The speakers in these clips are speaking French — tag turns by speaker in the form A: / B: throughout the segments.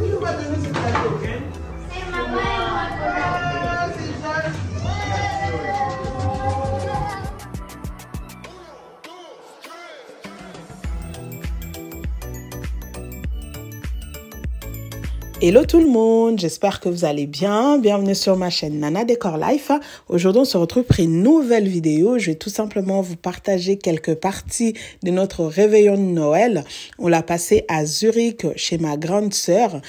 A: Qui nous va donner ce plateau?
B: C'est maman et moi.
A: Ah, c'est gentil. Hello tout le monde, j'espère que vous allez bien. Bienvenue sur ma chaîne Nana Décor Life. Aujourd'hui, on se retrouve pour une nouvelle vidéo. Je vais tout simplement vous partager quelques parties de notre réveillon de Noël. On l'a passé à Zurich chez ma grande sœur.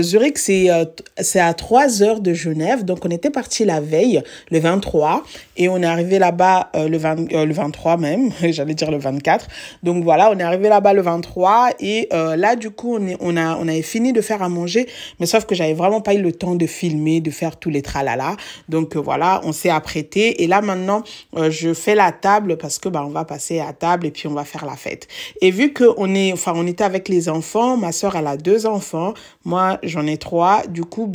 A: Zurich, c'est à 3 heures de Genève. Donc, on était parti la veille, le 23, et on est arrivé là-bas le 23 même. J'allais dire le 24. Donc, voilà, on est arrivé là-bas le 23 et là, du coup, on avait fini de faire à manger. Mais sauf que j'avais vraiment pas eu le temps de filmer, de faire tous les tralala. Donc voilà, on s'est apprêté. Et là maintenant, je fais la table parce que on va passer à table et puis on va faire la fête. Et vu que on était avec les enfants, ma soeur elle a 2 enfants, moi j'en ai 3. Du coup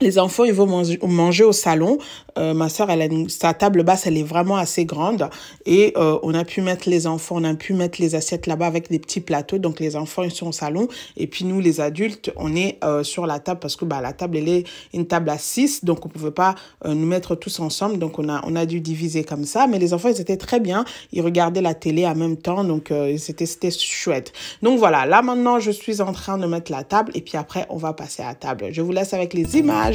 A: les enfants, ils vont manger au salon. Ma soeur, sa table basse, elle est vraiment assez grande. Et on a pu mettre les enfants, on a pu mettre les assiettes là-bas avec des petits plateaux. Donc, les enfants, ils sont au salon. Et puis, nous, les adultes, on est sur la table parce que la table, elle est une table à 6. Donc, on ne pouvait pas nous mettre tous ensemble. Donc, on a dû diviser comme ça. Mais les enfants, ils étaient très bien. Ils regardaient la télé en même temps. Donc, c'était chouette. Donc, voilà. Là, maintenant, je suis en train de mettre la table. Et puis après, on va passer à table. Je vous laisse avec les images.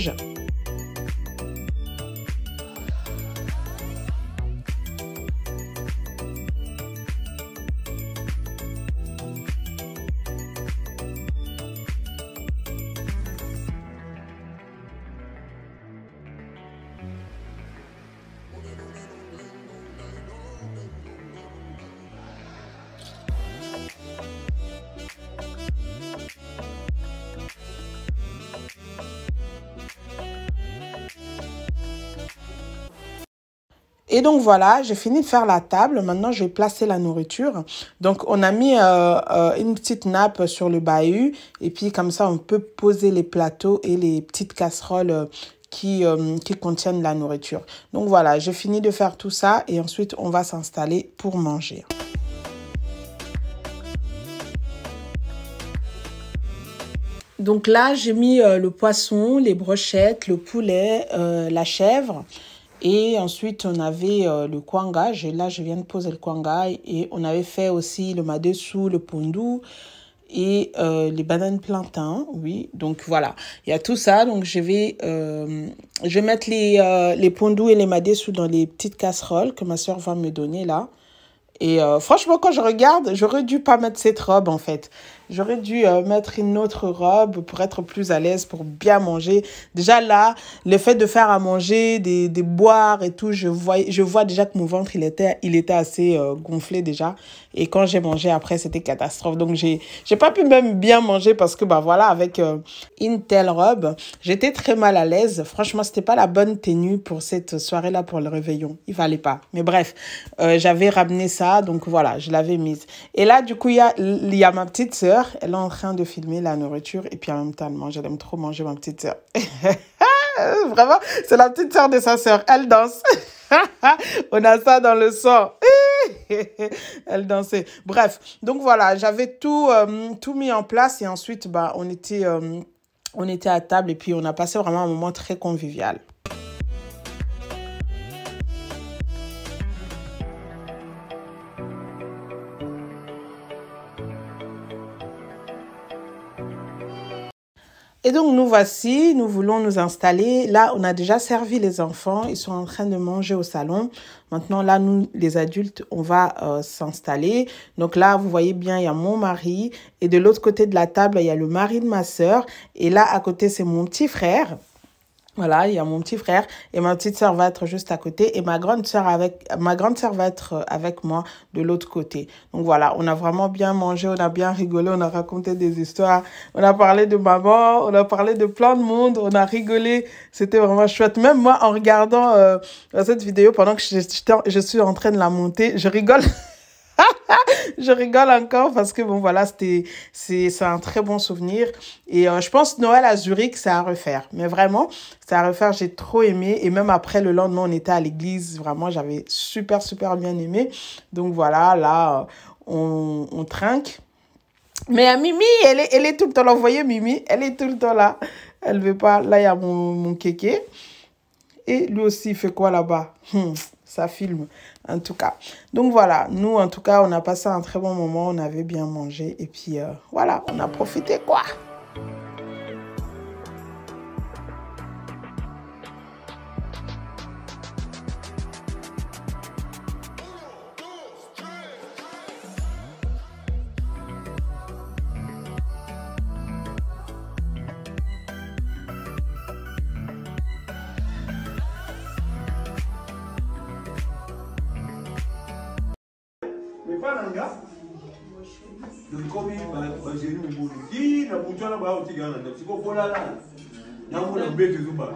A: Et donc voilà, j'ai fini de faire la table. Maintenant, je vais placer la nourriture. Donc, on a mis une petite nappe sur le bahut. Et puis, comme ça, on peut poser les plateaux et les petites casseroles qui contiennent la nourriture. Donc voilà, j'ai fini de faire tout ça. Et ensuite, on va s'installer pour manger. Donc là, j'ai mis le poisson, les brochettes, le poulet, la chèvre. Et ensuite, on avait le kwanga. Là, je viens de poser le kwanga. Et on avait fait aussi le madessou, le pondu et les bananes plantains. Oui, donc voilà. Il y a tout ça. Donc, je vais mettre les pondus et les madessou dans les petites casseroles que ma soeur va me donner là. Et franchement, quand je regarde, j'aurais dû pas mettre cette robe en fait. J'aurais dû mettre une autre robe pour être plus à l'aise, pour bien manger. Déjà là, le fait de faire à manger, des boire et tout, je vois déjà que mon ventre, il était assez gonflé déjà. Et quand j'ai mangé après, c'était catastrophe. Donc, j'ai pas pu même bien manger parce que, voilà, avec une telle robe, j'étais très mal à l'aise. Franchement, c'était pas la bonne tenue pour cette soirée-là, pour le réveillon. Il fallait pas. Mais bref, j'avais ramené ça, donc voilà, je l'avais mise. Et là, du coup, il y a ma petite sœur. Elle est en train de filmer la nourriture et puis en même temps, elle mange. Elle aime trop manger, ma petite sœur. Vraiment, c'est la petite sœur de sa sœur. Elle danse. On a ça dans le sang. Elle dansait. Bref, donc voilà, j'avais tout mis en place et ensuite, on était à table et puis on a passé vraiment un moment très convivial. Et donc, nous voici, nous voulons nous installer. Là, on a déjà servi les enfants. Ils sont en train de manger au salon. Maintenant, là, nous, les adultes, on va s'installer. Donc là, vous voyez bien, il y a mon mari. Et de l'autre côté de la table, il y a le mari de ma sœur. Et là, à côté, c'est mon petit frère. Voilà, il y a mon petit frère et ma petite sœur va être juste à côté et ma grande sœur va être avec moi de l'autre côté. Donc voilà, on a vraiment bien mangé, on a bien rigolé, on a raconté des histoires, on a parlé de maman, on a parlé de plein de monde, on a rigolé, c'était vraiment chouette. Même moi, en regardant cette vidéo, pendant que je suis en train de la monter, je rigole. Je rigole encore parce que voilà, c'est un très bon souvenir. Et je pense Noël à Zurich, c'est à refaire. Mais vraiment, c'est à refaire, j'ai trop aimé. Et même après, le lendemain, on était à l'église. Vraiment, j'avais super, super bien aimé. Donc voilà, là, on trinque. Mais Mimi, elle est tout le temps là. Vous voyez Mimi, elle est tout le temps là. Elle veut pas. Là, il y a mon kéké. Et lui aussi, il fait quoi là-bas? Ça filme, en tout cas. Donc voilà, nous, en tout cas, on a passé un très bon moment. On avait bien mangé. Et puis, voilà, on a profité, quoi.
C: Mais pas dans le gars. Donc, comme j'ai eu un bout de qui, n'a pas de temps, il y a un petit peu de là. Il y a un peu de bête de zumba.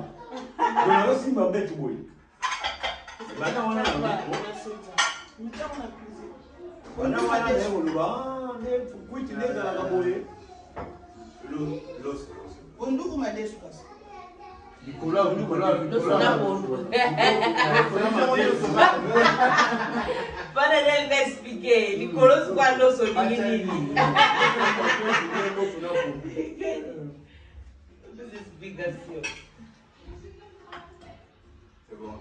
C: Il y a aussi ma bête de boy. Maintenant, on a un bête. Maintenant, on a un bête. On a un bête. Pourquoi tu es dans la boye? L'os. On nous comme des choses. Nicolas.
D: Para ele expliquer, Nicolas quando sou menino. Explicação.
C: C'est bon.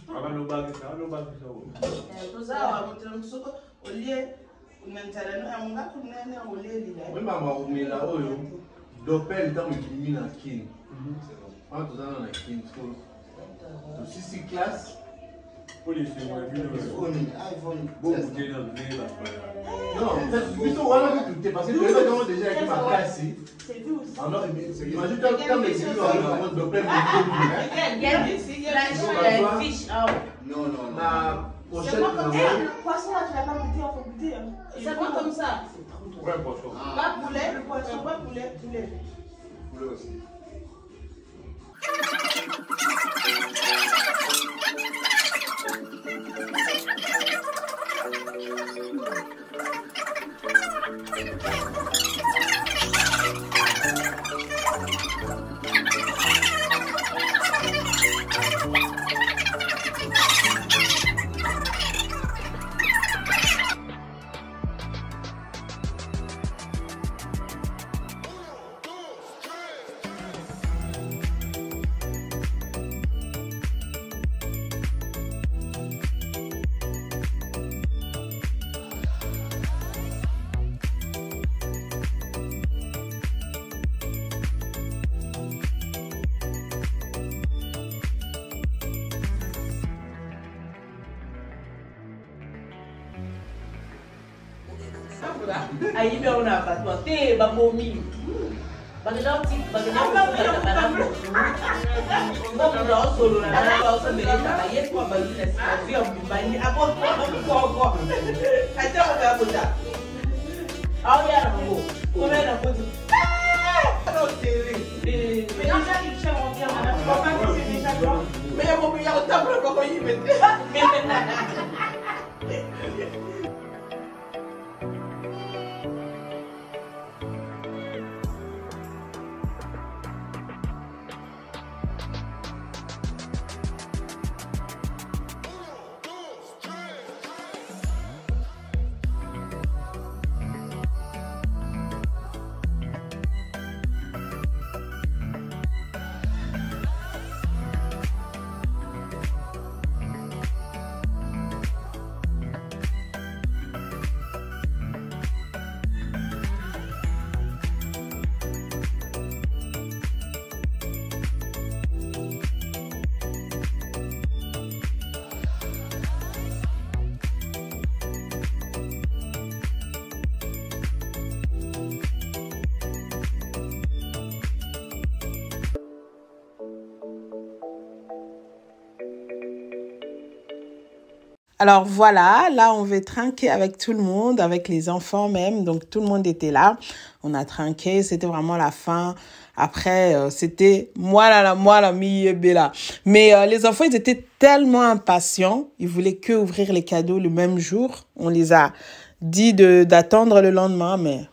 C: Agora no bague ça.
E: Dopel dans le kimi na kin. Quand tu dans la kin, tu six classes.
C: Pour les filles,
E: iPhone.
C: beaucoup de gens ne
E: Non, plutôt voilà que tu t'es passé. Tu as déjà avec ma classe. Alors, imagine toi quand les filles ont Dopel de
D: Fish.
E: Non. La pochette.
F: Poisson là, tu l'as pas goûté, on faut goûter.
D: C'est pas comme ça.
C: Ouais, poisson.
F: Pas poulet, le poisson, pas poulet.
E: Poulet aussi.
D: Aí meu na patua, te babomi. Bagulho tipo, bagulho da banana. Vamos lá solo na nossa beleza, aí é com a bagulho nesse café, o banho, a boa coco. Até o cabo tá. Olha no como é na coisa. Não sei. Mais non, ça qui chama bien, madame. Papa, c'est déjà bon. Mais on peut y avoir ta propre cocoïne.
A: Alors voilà, là on veut trinquer avec tout le monde, avec les enfants même. Donc tout le monde était là. On a trinqué, c'était vraiment la fin. Après, c'était moi la mi bella. Mais les enfants, ils étaient tellement impatients. Ils voulaient que ouvrir les cadeaux le même jour. On les a dit d'attendre le lendemain, mais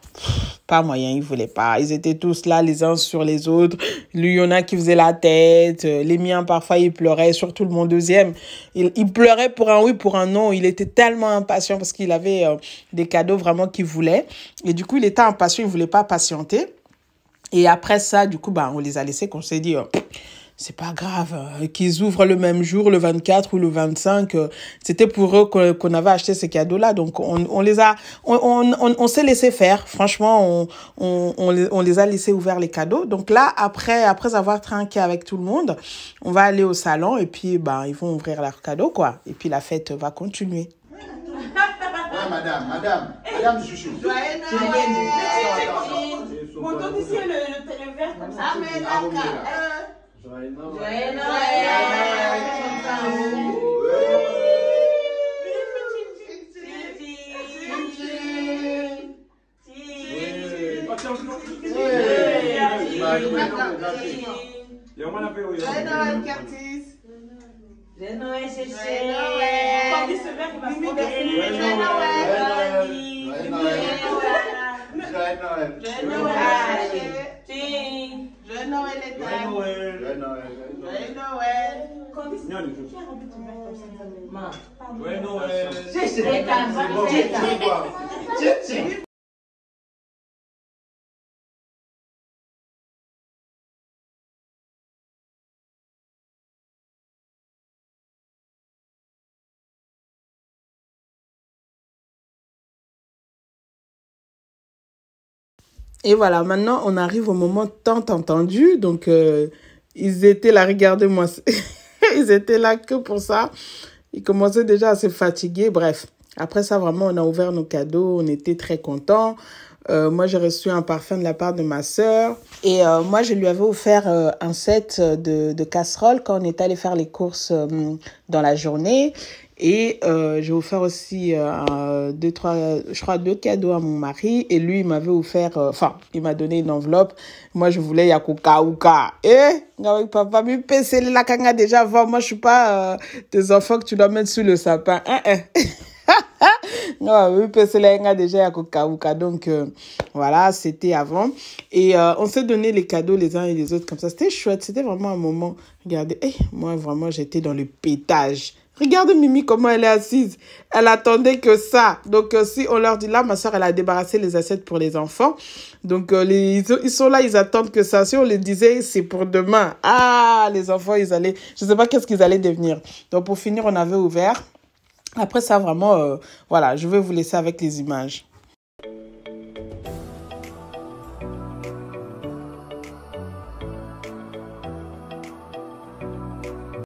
A: pas moyen, ils voulaient pas. Ils étaient tous là, les uns sur les autres. Lui, il y en a qui faisaient la tête. Les miens, parfois, ils pleuraient, surtout mon deuxième. Il pleurait pour un oui, pour un non. Il était tellement impatient parce qu'il avait des cadeaux vraiment qu'il voulait. Et du coup, il était impatient, il voulait pas patienter. Et après ça, du coup, bah, on les a laissés, qu'on s'est dit... c'est pas grave, qu'ils ouvrent le même jour, le 24 ou le 25. C'était pour eux qu'on avait acheté ces cadeaux-là. Donc, on s'est laissé faire. Franchement, on les a laissés ouverts les cadeaux. Donc là, après avoir trinqué avec tout le monde, on va aller au salon et puis, bah, ils vont ouvrir leurs cadeaux, quoi. Et puis, la fête va continuer.
E: Ouais, madame Chouchou.
F: Mon ton ici, le verre comme ça.
D: Joyeux Noël. Joyeux Noël, Chéché.
F: Quand il se verre, il va se
E: Joyeux
A: Et voilà, maintenant, on arrive au moment tant entendu. Donc, ils étaient là, regardez-moi. Ils étaient là que pour ça. Ils commençaient déjà à se fatiguer. Bref, après ça, vraiment, on a ouvert nos cadeaux. On était très contents. Moi, j'ai reçu un parfum de la part de ma sœur. Et moi, je lui avais offert un set de casseroles quand on est allé faire les courses dans la journée. Et j'ai offert aussi deux cadeaux à mon mari. Et lui, il m'avait offert... il m'a donné une enveloppe. Moi, je voulais Yakuka Uka. Papa, mais PC, la kanga déjà avant. Moi, je suis pas tes enfants que tu dois mettre sous le sapin. Non, oui, PC, la déjà Yakuka Uka. Donc, voilà, c'était avant. Et on s'est donné les cadeaux les uns et les autres comme ça. C'était chouette. C'était vraiment un moment. Regardez, moi, vraiment, j'étais dans le pétage. Regarde Mimi comment elle est assise. Elle attendait que ça. Donc, si on leur dit là, ma soeur, elle a débarrassé les assiettes pour les enfants. Donc, ils sont là, ils attendent que ça. Si on les disait, c'est pour demain. Ah, les enfants, ils allaient... Je ne sais pas qu'est-ce qu'ils allaient devenir. Donc, pour finir, on avait ouvert. Après ça, vraiment, voilà, je vais vous laisser avec les images.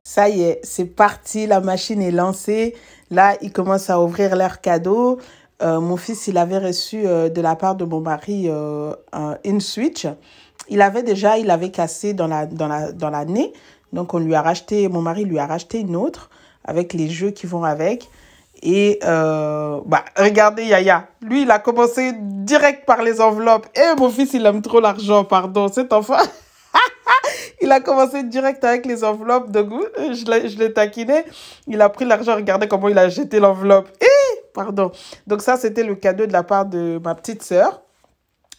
A: Ça y est, c'est parti, la machine est lancée. Là, ils commencent à ouvrir leurs cadeaux. Mon fils, il avait reçu de la part de mon mari une Switch. Il avait cassé dans l'année. Donc, mon mari lui a racheté une autre avec les jeux qui vont avec. Et regardez Yaya, lui, il a commencé direct par les enveloppes. Et mon fils, il aime trop l'argent, pardon, cet enfant... Il a commencé direct avec les enveloppes de goût. Je l'ai taquiné. Il a pris l'argent. Regardez comment il a jeté l'enveloppe. Pardon. Donc ça, c'était le cadeau de la part de ma petite sœur.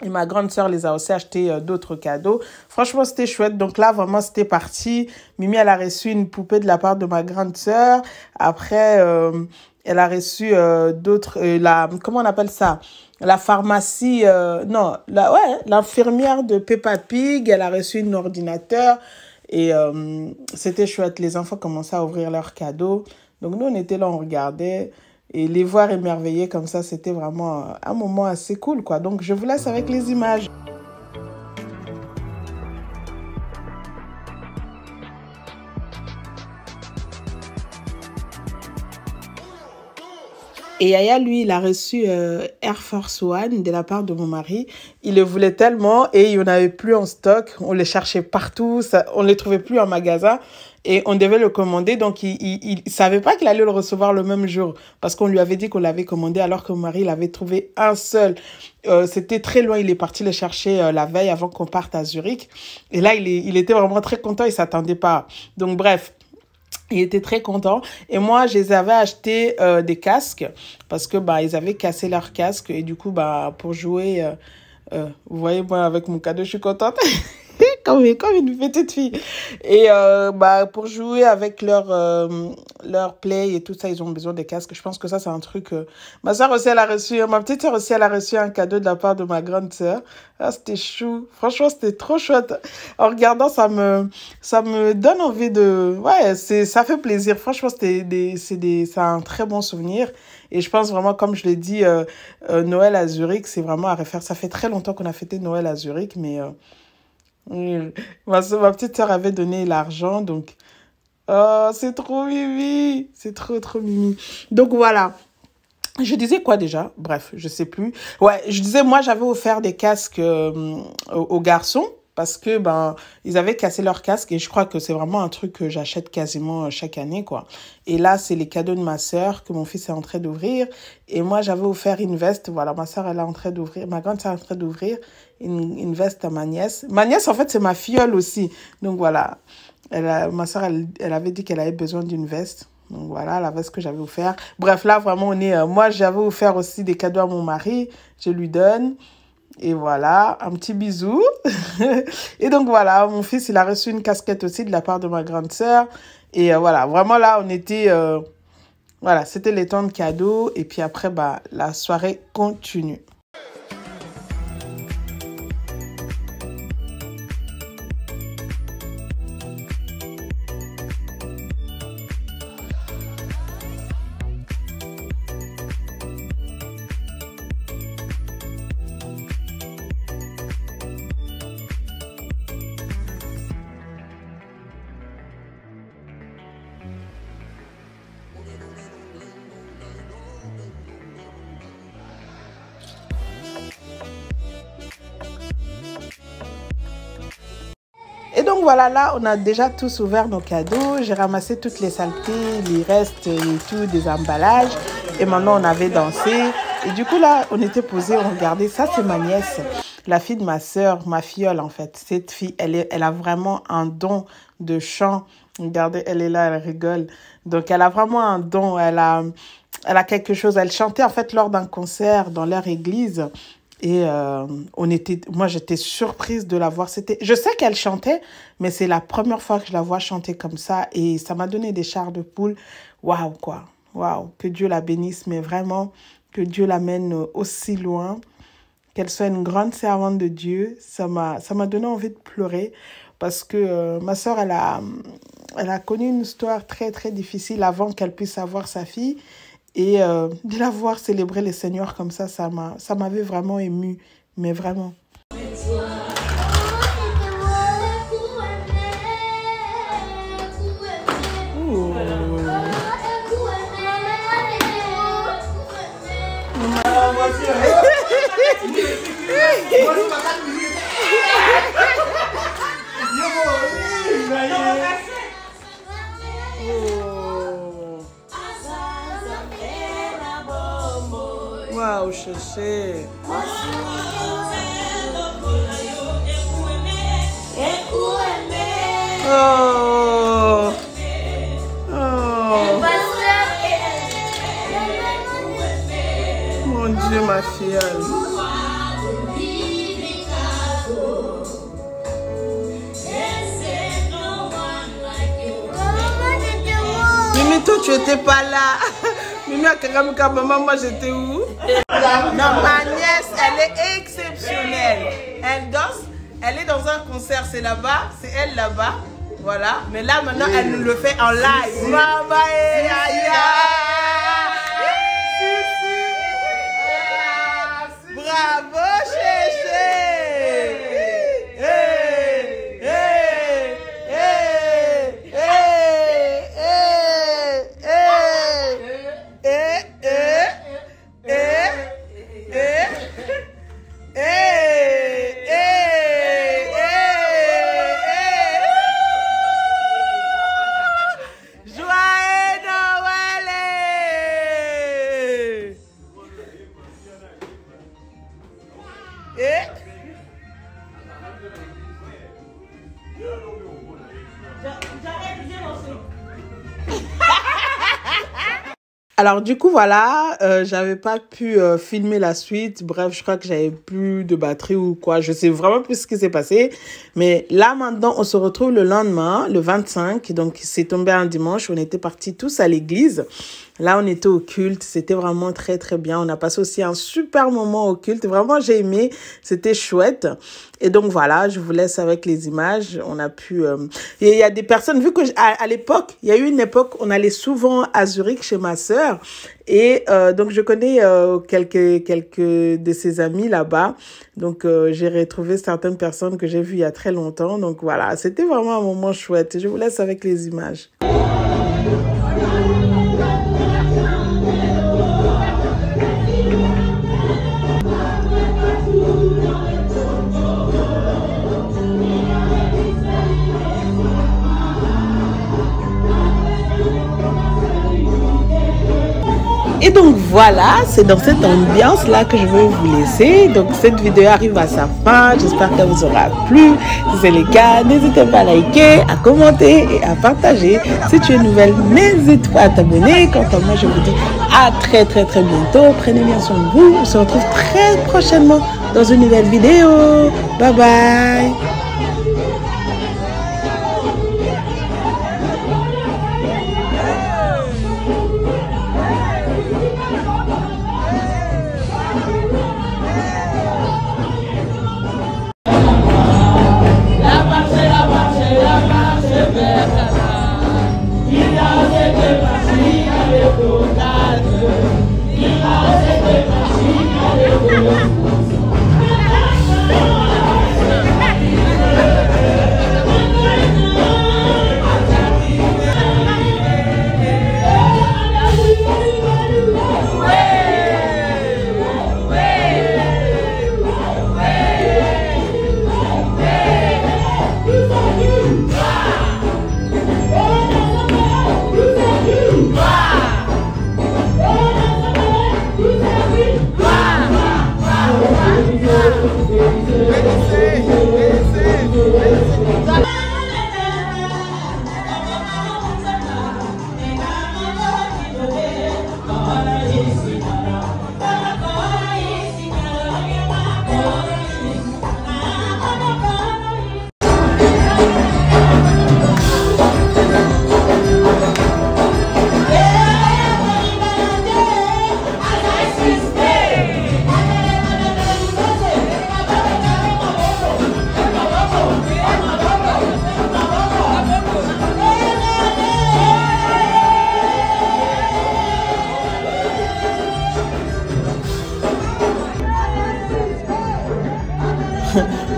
A: Et ma grande sœur les a aussi acheté d'autres cadeaux. Franchement, c'était chouette. Donc là, vraiment, c'était parti. Mimi, elle a reçu une poupée de la part de ma grande sœur. Après, elle a reçu d'autres... comment on appelle ça? La pharmacie, l'infirmière de Peppa Pig, elle a reçu un ordinateur et c'était chouette. Les enfants commençaient à ouvrir leurs cadeaux. Donc nous, on était là, on regardait et les voir émerveillés comme ça, c'était vraiment un moment assez cool, quoi. Donc je vous laisse avec les images. Et Yaya, lui, il a reçu Air Force One de la part de mon mari. Il le voulait tellement et il n'y en avait plus en stock. On les cherchait partout, on ne les trouvait plus en magasin et on devait le commander. Donc, il ne savait pas qu'il allait le recevoir le même jour parce qu'on lui avait dit qu'on l'avait commandé alors que mon mari l'avait trouvé un seul. C'était très loin, il est parti le chercher la veille avant qu'on parte à Zurich. Et là, il était vraiment très content, il ne s'attendait pas. Donc, bref. Il était très content. Et moi, je les avais acheté des casques parce que ils avaient cassé leurs casques. Et du coup, pour jouer Vous voyez, moi, avec mon cadeau, je suis contente. comme une petite fille. Et pour jouer avec leur play et tout ça, ils ont besoin des casques. Je pense que ça, c'est un truc... Ma soeur aussi, ma petite soeur aussi, elle a reçu un cadeau de la part de ma grande soeur. Ah, c'était chou. Franchement, c'était trop chouette. En regardant, ça me donne envie de... Ouais, ça fait plaisir. Franchement, c'est un très bon souvenir. Et je pense vraiment, comme je l'ai dit, Noël à Zurich, c'est vraiment à refaire. Ça fait très longtemps qu'on a fêté Noël à Zurich, mais... Ma petite sœur avait donné l'argent, donc oh, c'est trop mimi, c'est trop mimi. Donc voilà, je disais quoi déjà? Bref, je sais plus. Ouais, je disais, moi j'avais offert des casques aux garçons parce que ils avaient cassé leur casque et je crois que c'est vraiment un truc que j'achète quasiment chaque année, quoi. Et là, c'est les cadeaux de ma sœur que mon fils est en train d'ouvrir et moi j'avais offert une veste. Voilà, ma sœur elle est en train d'ouvrir, ma grande sœur est en train d'ouvrir une veste à ma nièce. Ma nièce, en fait, c'est ma filleule aussi. Donc, voilà. Ma soeur, elle avait dit qu'elle avait besoin d'une veste. Donc, voilà, la veste que j'avais offert. Bref, là, vraiment, moi, j'avais offert aussi des cadeaux à mon mari. Je lui donne. Et voilà, un petit bisou. Et donc, voilà, mon fils, il a reçu une casquette aussi de la part de ma grande sœur. Et voilà, vraiment, là, on était... voilà, c'était les temps de cadeaux. Et puis après, la soirée continue. Et donc voilà, là, on a déjà tous ouvert nos cadeaux. J'ai ramassé toutes les saletés, les restes et tout, des emballages. Et maintenant, on avait dansé. Et du coup, là, on était posés, on regardait. Ça, c'est ma nièce, la fille de ma sœur, ma filleule, en fait. Cette fille, elle a vraiment un don de chant. Regardez, elle est là, elle rigole. Donc, elle a vraiment un don. Elle a quelque chose. Elle chantait, en fait, lors d'un concert dans leur église. Et moi, j'étais surprise de la voir. Je sais qu'elle chantait, mais c'est la première fois que je la vois chanter comme ça. Et ça m'a donné des chairs de poule. Waouh, quoi. Waouh. Que Dieu la bénisse, mais vraiment, que Dieu l'amène aussi loin. Qu'elle soit une grande servante de Dieu. Ça m'a donné envie de pleurer. Parce que ma soeur, elle a connu une histoire très, très difficile avant qu'elle puisse avoir sa fille. Et de la voir célébrer les seigneurs comme ça m'avait vraiment émue, mais vraiment. Waouh, chéché. Oh. Oh. Mon Dieu, ma filleule. Mimi, toi, tu n'étais pas là. Mimi a Karamika, maman, moi j'étais où? Non, ma nièce, elle est exceptionnelle. Elle danse, elle est dans un concert, c'est là-bas, c'est elle là-bas. Voilà, mais là maintenant, elle nous le fait en live. Maman, bravo, chéché. Alors du coup voilà, j'avais pas pu filmer la suite. Bref, je crois que j'avais plus de batterie ou quoi. Je sais vraiment plus ce qui s'est passé. Mais là maintenant, on se retrouve le lendemain, le 25. Donc c'est tombé un dimanche. On était partis tous à l'église. Là, on était au culte. C'était vraiment très, très bien. On a passé aussi un super moment au culte. Vraiment, j'ai aimé. C'était chouette. Et donc, voilà, je vous laisse avec les images. On a pu... Et il y a des personnes, vu que à l'époque, il y a eu une époque, on allait souvent à Zurich chez ma sœur. Et donc, je connais quelques de ses amis là-bas. Donc, j'ai retrouvé certaines personnes que j'ai vues il y a très longtemps. Donc, voilà, c'était vraiment un moment chouette. Je vous laisse avec les images. Et donc voilà, c'est dans cette ambiance-là que je veux vous laisser. Donc cette vidéo arrive à sa fin. J'espère qu'elle vous aura plu. Si c'est le cas, n'hésitez pas à liker, à commenter et à partager. Si tu es nouvelle, n'hésite pas à t'abonner. Quant à moi, je vous dis à très bientôt. Prenez bien soin de vous. On se retrouve très prochainement dans une nouvelle vidéo. Bye bye.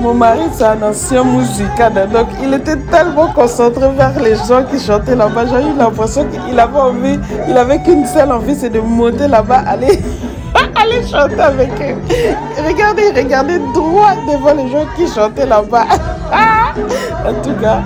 A: Mon mari, c'est un ancien musicien, donc il était tellement concentré vers les gens qui chantaient là-bas. J'ai eu l'impression qu'il avait envie, il avait qu'une seule envie, c'est de monter là-bas, aller chanter avec eux. Regardez droit devant les gens qui chantaient là-bas. En tout cas.